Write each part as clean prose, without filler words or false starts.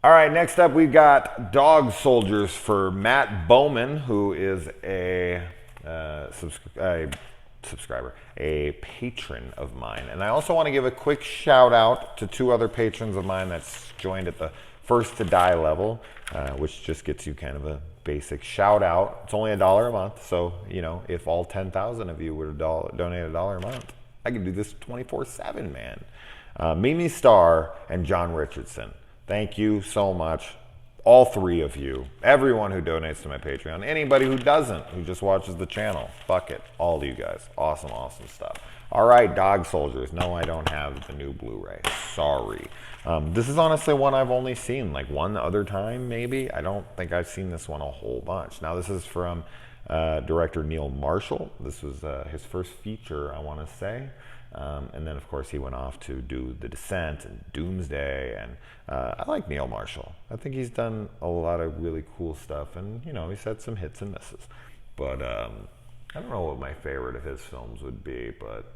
All right, next up we've got Dog Soldiers for Matt Bowman, who is a subscriber, a patron of mine. And I also want to give a quick shout out to two other patrons of mine that's joined at the first to die level, which just gets you kind of a basic shout out. It's only $1 a month, so you know, if all 10,000 of you were to donate $1 a month, I could do this 24/7, man. Mimi Starr and John Richardson. Thank you so much. All three of you. Everyone who donates to my Patreon. Anybody who doesn't, who just watches the channel. Fuck it. All of you guys. Awesome, awesome stuff. All right, Dog Soldiers. No, I don't have the new Blu-ray. Sorry. This is honestly one I've only seen like one other time, maybe. I don't think I've seen this one a whole bunch. Now, this is from director Neil Marshall. This was his first feature, I want to say. And then, of course, he went off to do The Descent and Doomsday. And I like Neil Marshall. I think he's done a lot of really cool stuff. And, you know, he's had some hits and misses. But I don't know what my favorite of his films would be. But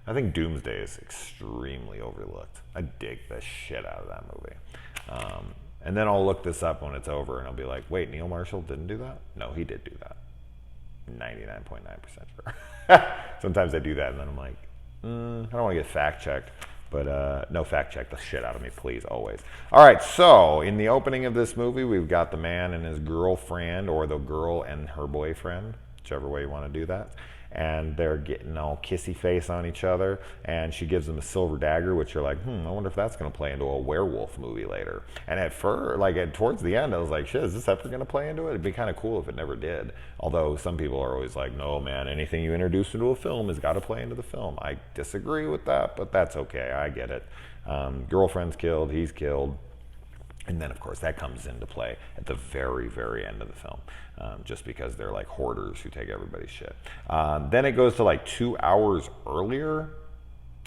I think Doomsday is extremely overlooked. I dig the shit out of that movie. And then I'll look this up when it's over. And I'll be like, wait, Neil Marshall didn't do that? No, he did do that. 99.9% sure. Sometimes I do that and then I'm like, I don't want to get fact checked, but no, fact check the shit out of me, please, always. All right, so in the opening of this movie, we've got the man and his girlfriend, or the girl and her boyfriend, whichever way you want to do that. And they're getting all kissy face on each other, and she gives him a silver dagger, which you're like, I wonder if that's going to play into a werewolf movie later. And at first, towards the end, I was like, shit, is this ever going to play into it? It'd be kind of cool if it never did. Although some people are always like, no, man, anything you introduce into a film has got to play into the film. I disagree with that, but that's okay. I get it. Girlfriend's killed, he's killed. And then, of course, that comes into play at the very, very end of the film, just because they're like hoarders who take everybody's shit. Then it goes to like 2 hours earlier.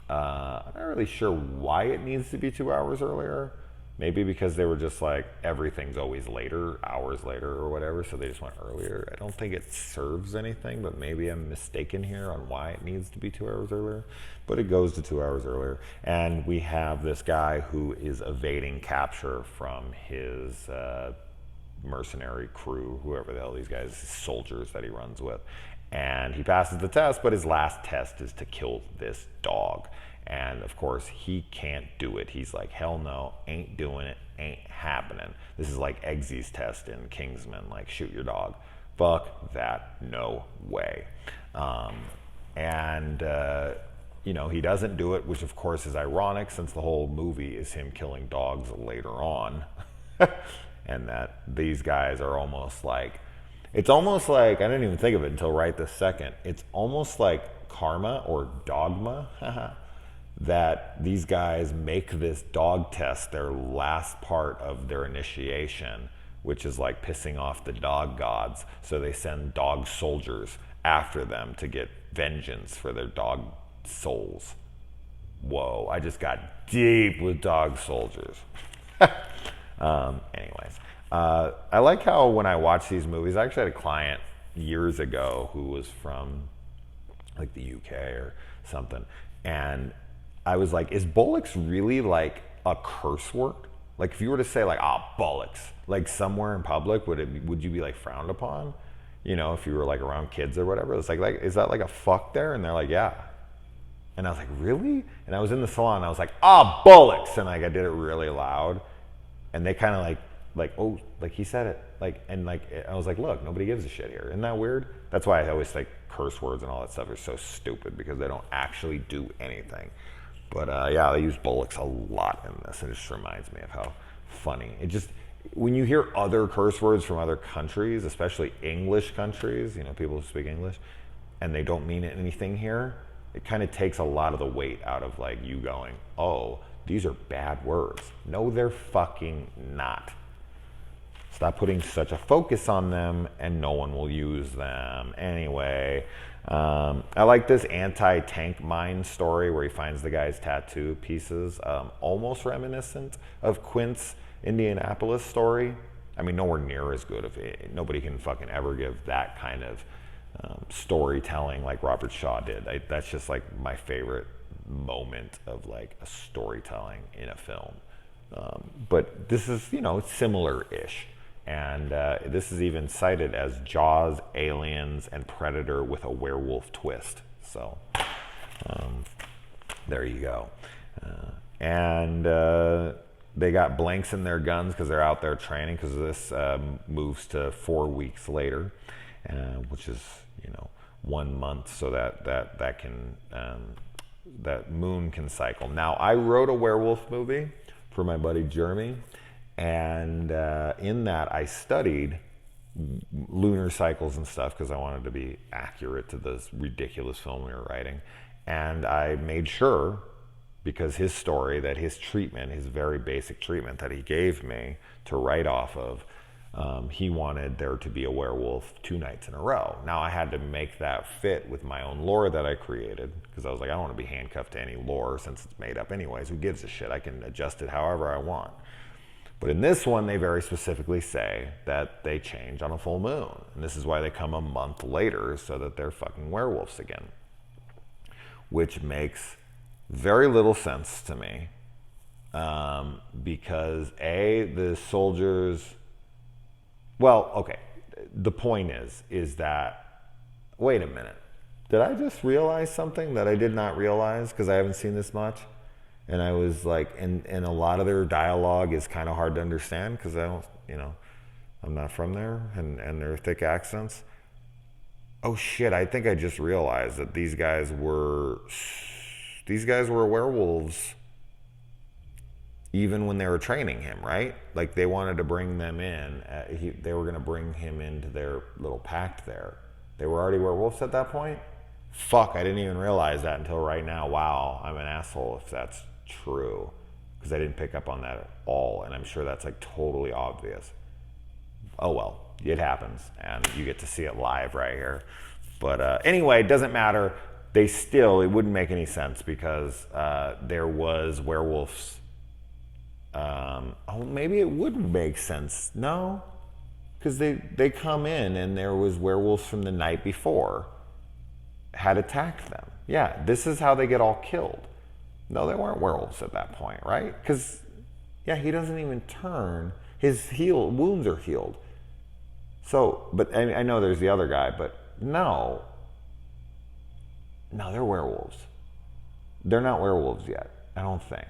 I'm not really sure why it needs to be 2 hours earlier. Maybe because they were just like, everything's always later, hours later or whatever, so they just went earlier. I don't think it serves anything, but maybe I'm mistaken here on why it needs to be 2 hours earlier. But it goes to 2 hours earlier. And we have this guy who is evading capture from his mercenary crew, whoever the hell these guys, soldiers that he runs with. And he passes the test, but his last test is to kill this dog. And of course, he can't do it. He's like, hell no, ain't doing it, ain't happening. This is like Eggsy's test in Kingsman, like shoot your dog. Fuck that, no way. You know, he doesn't do it, which of course is ironic since the whole movie is him killing dogs later on. And that these guys are almost like, it's almost like, I didn't even think of it until right this second. It's almost like karma or dogma. That these guys make this dog test their last part of their initiation, which is like pissing off the dog gods. So they send dog soldiers after them to get vengeance for their dog souls. Whoa, I just got deep with dog soldiers. Anyways, I like how when I watch these movies, I actually had a client years ago who was from like the UK or something. And I was like, is bollocks really like a curse word? Like if you were to say like, bollocks, like somewhere in public, would you be like frowned upon? You know, if you were like around kids or whatever, it's like, is that like a fuck there? And they're like, yeah. And I was like, really? And I was in the salon and I was like, bollocks. And like, I did it really loud. And they kind of like, oh, like he said it. And I was like, look, nobody gives a shit here. Isn't that weird? That's why I always think curse words and all that stuff are so stupid, because they don't actually do anything. But yeah, they use bullocks a lot in this. It just reminds me of how funny. It just, when you hear other curse words from other countries, especially English countries, you know, people who speak English, and they don't mean anything here, it kind of takes a lot of the weight out of like you going, oh, these are bad words. No, they're fucking not. Stop putting such a focus on them and no one will use them. Anyway, I like this anti-tank mine story where he finds the guy's tattoo pieces, almost reminiscent of Quint's Indianapolis story. I mean, nowhere near as good of it. Nobody can fucking ever give that kind of storytelling like Robert Shaw did. That's just like my favorite moment of like a storytelling in a film. But this is, similar-ish. And this is even cited as Jaws, Aliens, and Predator with a werewolf twist. So there you go. And they got blanks in their guns because they're out there training, because this moves to 4 weeks later, which is, 1 month, so that can that moon can cycle. Now, I wrote a werewolf movie for my buddy Jeremy, and in that I studied lunar cycles and stuff because I wanted to be accurate to this ridiculous film we were writing. And I made sure, because his story, that his treatment, his very basic treatment that he gave me to write off of, he wanted there to be a werewolf 2 nights in a row. Now I had to make that fit with my own lore that I created, because I was like, I don't want to be handcuffed to any lore since it's made up anyways. Who gives a shit? I can adjust it however I want. But in this one, they very specifically say that they change on a full moon. And this is why they come a month later, so that they're fucking werewolves again. Which makes very little sense to me. Because the soldiers... Well, okay, the point is that, wait a minute. Did I just realize something that I did not realize because I haven't seen this much? And I was like, and a lot of their dialogue is kind of hard to understand because I don't, I'm not from there, and their thick accents. Oh shit, I think I just realized that these guys were werewolves even when they were training him, right? Like they wanted to bring them in. They were going to bring him into their little pact there. They were already werewolves at that point? Fuck, I didn't even realize that until right now. Wow, I'm an asshole if that's true. Because I didn't pick up on that at all. And I'm sure that's like totally obvious. Oh well, it happens. And you get to see it live right here. But anyway, it doesn't matter. It wouldn't make any sense because there was werewolves. Maybe it would make sense. No, because they come in and there was werewolves from the night before had attacked them. Yeah, this is how they get all killed. No, they weren't werewolves at that point, right? Because, yeah, he doesn't even turn. His wounds are healed. So, but I know there's the other guy, but no, they're werewolves. They're not werewolves yet, I don't think.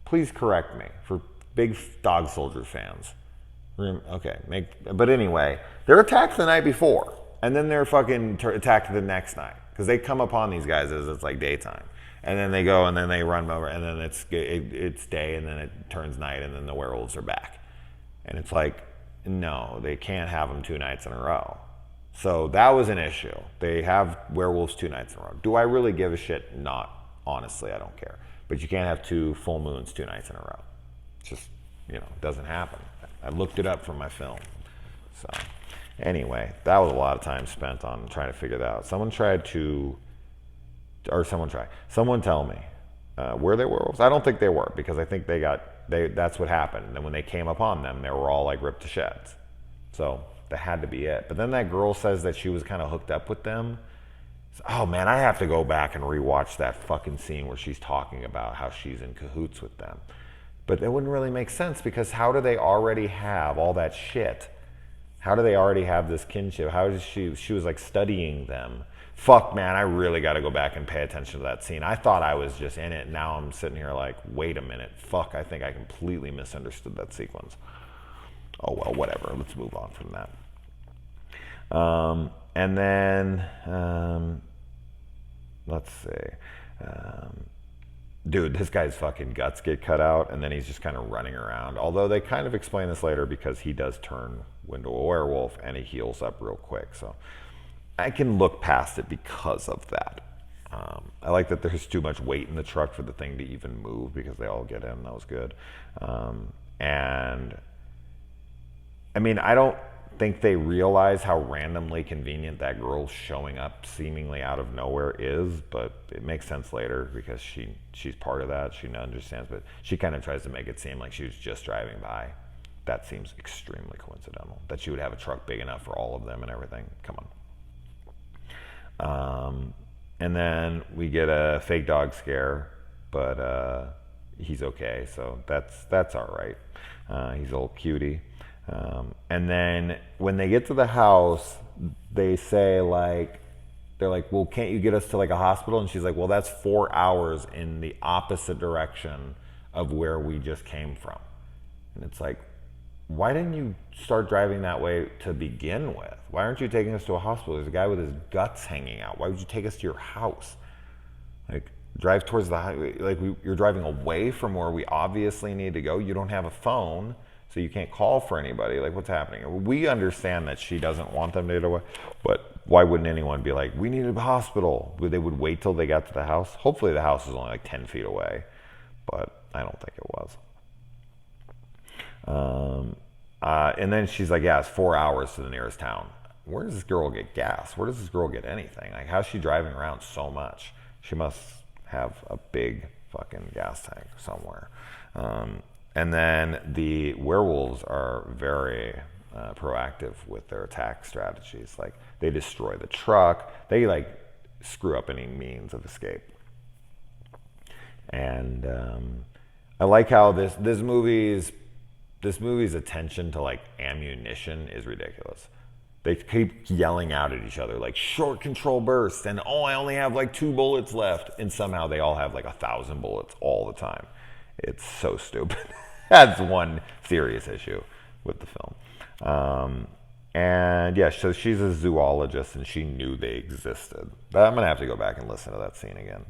Please correct me for big Dog Soldier fans. Okay, but anyway, they're attacked the night before, and then they're fucking attacked the next night because they come upon these guys as it's like daytime, and then they go and then they run over, and then it's day, and then it turns night, and then the werewolves are back, and it's like, no, they can't have them 2 nights in a row. So that was an issue. They have werewolves 2 nights in a row. Do I really give a shit? Not honestly, I don't care. But you can't have 2 full moons 2 nights in a row. It's just, it doesn't happen. I looked it up for my film. So anyway, that was a lot of time spent on trying to figure that out. Someone tell me, were they werewolves? I don't think they were, because I think that's what happened. And then when they came upon them, they were all like ripped to shreds. So that had to be it. But then that girl says that she was kind of hooked up with them. Oh man, I have to go back and rewatch that fucking scene where she's talking about how she's in cahoots with them. But that wouldn't really make sense, because how do they already have all that shit? How do they already have this kinship? How does she was like studying them. Fuck man, I really got to go back and pay attention to that scene. I thought I was just in it. Now I'm sitting here like, wait a minute. Fuck, I think I completely misunderstood that sequence. Oh well, whatever. Let's move on from that. And then, let's see. Dude, this guy's fucking guts get cut out, and then he's just kind of running around. Although they kind of explain this later, because he does turn into a werewolf, and he heals up real quick. So I can look past it because of that. I like that there's too much weight in the truck for the thing to even move, because they all get in. That was good. And I mean, I don't think they realize how randomly convenient that girl showing up seemingly out of nowhere is, but it makes sense later because she's part of that. She understands, but she kind of tries to make it seem like she was just driving by. That seems extremely coincidental, that she would have a truck big enough for all of them and everything. Come on. And then we get a fake dog scare, but he's okay. So that's all right. He's a little cutie. And then when they get to the house, they say like, they're like, well, can't you get us to like a hospital? And she's like, well, that's 4 hours in the opposite direction of where we just came from. And it's like, why didn't you start driving that way to begin with? Why aren't you taking us to a hospital? There's a guy with his guts hanging out. Why would you take us to your house? Like, drive towards the highway. Like, you're driving away from where we obviously need to go. You don't have a phone, so you can't call for anybody. Like, what's happening? We understand that she doesn't want them to get away, but why wouldn't anyone be like, we need a hospital? They would wait till they got to the house. Hopefully the house is only like 10 feet away, but I don't think it was. And then she's like, yeah, it's 4 hours to the nearest town. Where does this girl get gas? Where does this girl get anything? Like, how's she driving around so much? She must have a big fucking gas tank somewhere. And then the werewolves are very proactive with their attack strategies. Like, they destroy the truck. They like screw up any means of escape. And I like how this movie's attention to like ammunition is ridiculous. They keep yelling out at each other like short control bursts and oh, I only have like 2 bullets left, and somehow they all have like 1,000 bullets all the time. It's so stupid. That's one serious issue with the film. And yeah, so she's a zoologist and she knew they existed. But I'm gonna have to go back and listen to that scene again.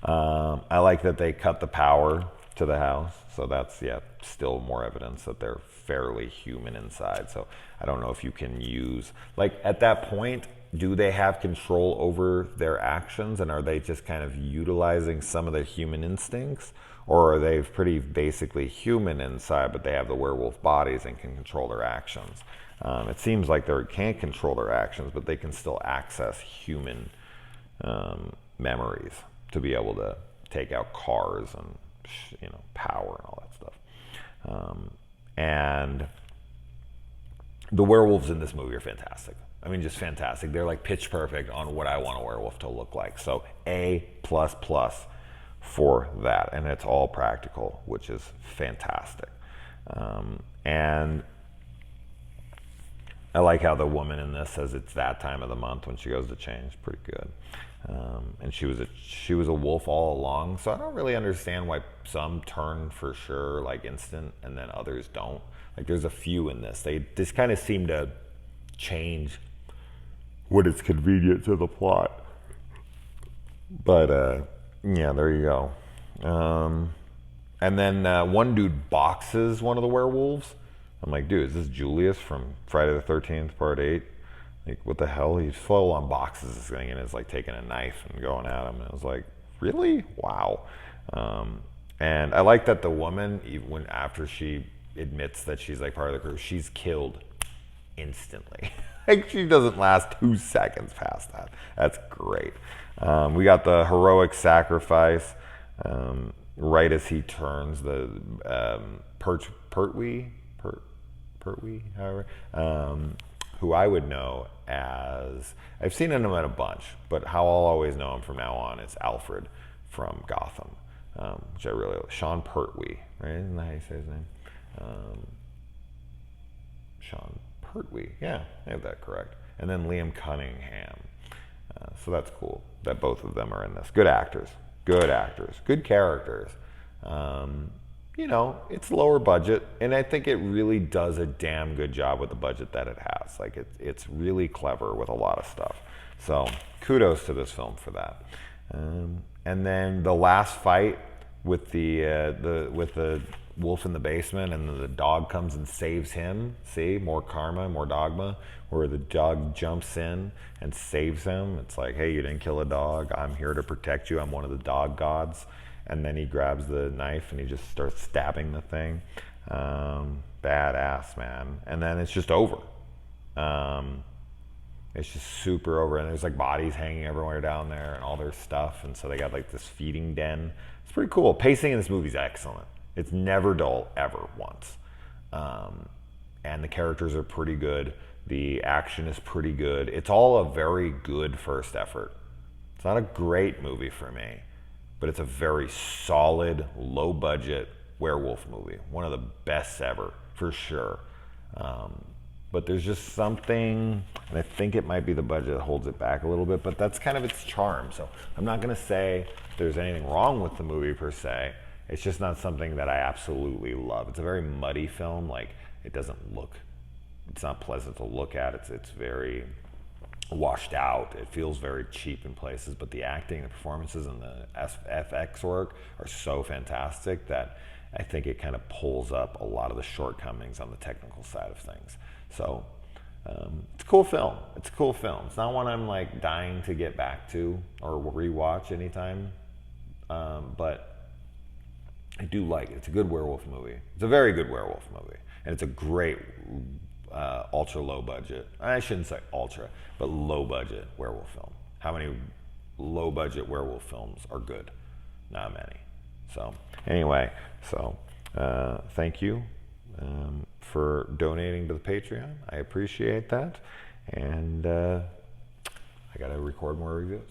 I like that they cut the power to the house, so that's still more evidence that they're fairly human inside. So I don't know if you can use, like, at that point, do they have control over their actions, and are they just kind of utilizing some of their human instincts, or are they pretty basically human inside, but they have the werewolf bodies and can control their actions? It seems like they can't control their actions, but they can still access human memories to be able to take out cars and power and all that stuff. And the werewolves in this movie are fantastic. I mean, just fantastic. They're like pitch perfect on what I want a werewolf to look like. So A++ for that. And it's all practical, which is fantastic. And I like how the woman in this says it's that time of the month when she goes to change. Pretty good. And she was a wolf all along, so I don't really understand why some turn for sure like instant and then others don't. Like, there's a few in this. They just kind of seem to change when it's convenient to the plot. But yeah, there you go. And then one dude boxes one of the werewolves. I'm like, dude, is this Julius from Friday the 13th, Part 8? Like, what the hell? He's full on boxes this thing and is like taking a knife and going at him. And I was like, really? Wow. And I like that the woman, even after she admits that she's like part of the crew, she's killed instantly. Like, she doesn't last 2 seconds past that. That's great. We got the heroic sacrifice right as he turns the Pertwee, however, who I would know as, I've seen him in a bunch, but how I'll always know him from now on is Alfred from Gotham, which I really like. Sean Pertwee, right? Isn't that how you say his name? Sean Pertwee, yeah, I have that correct. And then Liam Cunningham. So that's cool that both of them are in this. Good actors, good characters. It's lower budget, and I think it really does a damn good job with the budget that it has. Like, it's really clever with a lot of stuff. So kudos to this film for that. And then the last fight with the wolf in the basement, and the dog comes and saves him. See, more karma, more dogma, where the dog jumps in and saves him. It's like, hey, you didn't kill a dog. I'm here to protect you. I'm one of the dog gods. And then he grabs the knife and he just starts stabbing the thing. Badass, man. And then it's just over. It's just super over. And there's like bodies hanging everywhere down there and all their stuff. And so they got like this feeding den. It's pretty cool. Pacing in this movie is excellent. It's never dull, ever, once. And the characters are pretty good. The action is pretty good. It's all a very good first effort. It's not a great movie for me, but it's a very solid, low budget werewolf movie. One of the best ever, for sure. But there's just something, and I think it might be the budget that holds it back a little bit, but that's kind of its charm. So I'm not going to say there's anything wrong with the movie per se. It's just not something that I absolutely love. It's a very muddy film. Like, it doesn't look, it's not pleasant to look at. It's very washed out. It feels very cheap in places, but the acting, the performances, and the FX work are so fantastic that I think it kind of pulls up a lot of the shortcomings on the technical side of things. So it's a cool film. It's a cool film. It's not one I'm like dying to get back to or rewatch anytime, but I do like it. It's a good werewolf movie. It's a very good werewolf movie, and it's a great ultra low budget. I shouldn't say ultra, but low budget werewolf film. How many low budget werewolf films are good? Not many. So anyway, thank you for donating to the Patreon. I appreciate that, and I gotta record more reviews.